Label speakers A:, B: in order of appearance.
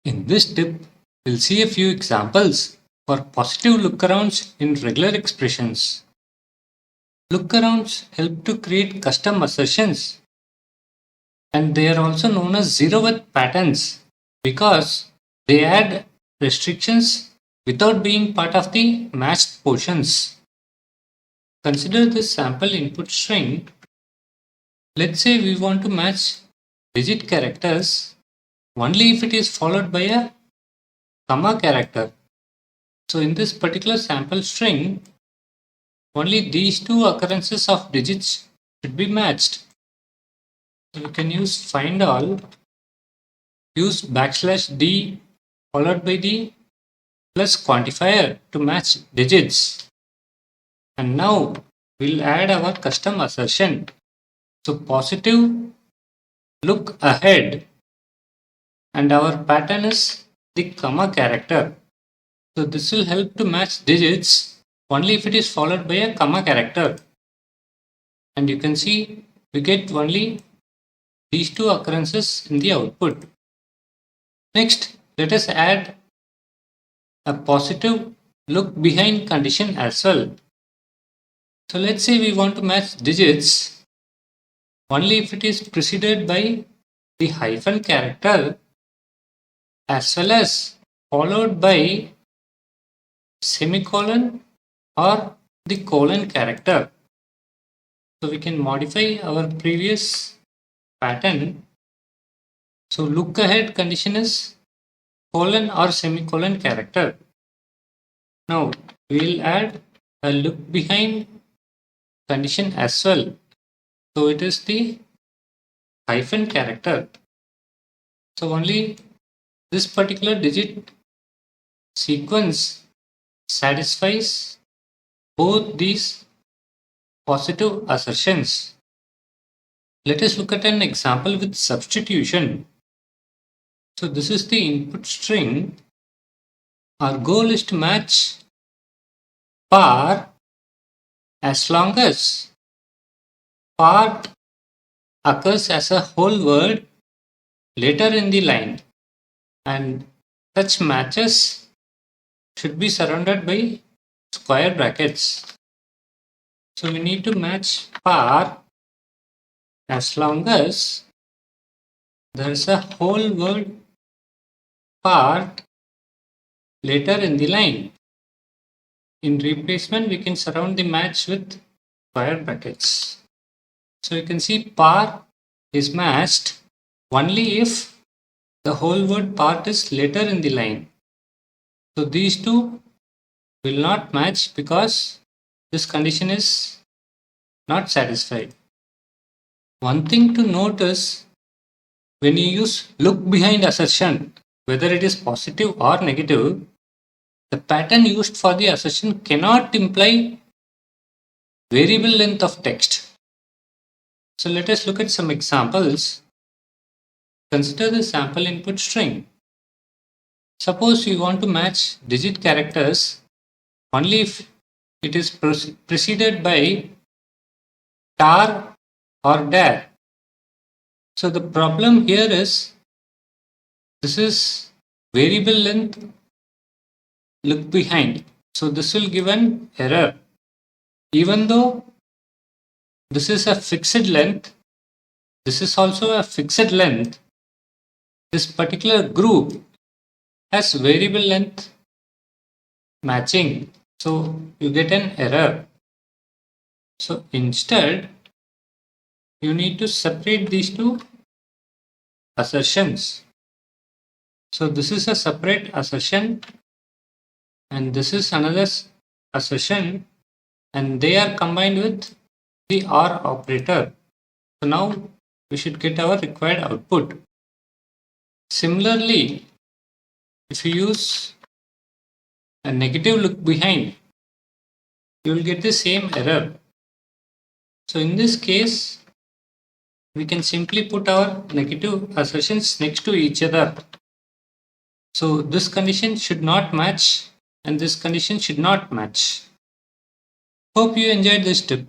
A: In this tip, we'll see a few examples for positive lookarounds in regular expressions. Lookarounds help to create custom assertions, and they are also known as zero-width patterns because they add restrictions without being part of the matched portions. Consider this sample input string. Let's say we want to match digit characters only if it is followed by a comma character. So in this particular sample string, only these two occurrences of digits should be matched. So you can use find all, use \d followed by the plus quantifier to match digits. And now we'll add our custom assertion. So positive look ahead, and our pattern is the comma character. So this will help to match digits only if it is followed by a comma character. And you can see we get only these two occurrences in the output. Next, let us add a positive look behind condition as well. So let's say we want to match digits only if it is preceded by the hyphen character as well as followed by semicolon or the colon character. So we can modify our previous pattern. So look ahead condition is colon or semicolon character. Now we will add a look behind condition as well. So it is the hyphen character. So only this particular digit sequence satisfies both these positive assertions. Let us look at an example with substitution. So this is the input string. Our goal is to match par as long as part occurs as a whole word later in the line, and such matches should be surrounded by square brackets. So we need to match par as long as there is a whole word part later in the line. In replacement, we can surround the match with square brackets. So you can see par is matched only if the whole word part is later in the line. So these two will not match because this condition is not satisfied. One thing to note is when you use look behind assertion, whether it is positive or negative, the pattern used for the assertion cannot imply variable length of text. So let us look at some examples. Consider the sample input string. Suppose we want to match digit characters only if it is preceded by tar or dar. So the problem here is this is variable length look behind. So this will give an error. Even though this is a fixed length, this is also a fixed length, this particular group has variable length matching. So you get an error. So instead, you need to separate these two assertions. So this is a separate assertion and this is another assertion, and they are combined with the OR operator. So now we should get our required output. Similarly, if you use a negative look behind, you will get the same error. So in this case, we can simply put our negative assertions next to each other. So this condition should not match and this condition should not match. Hope you enjoyed this tip.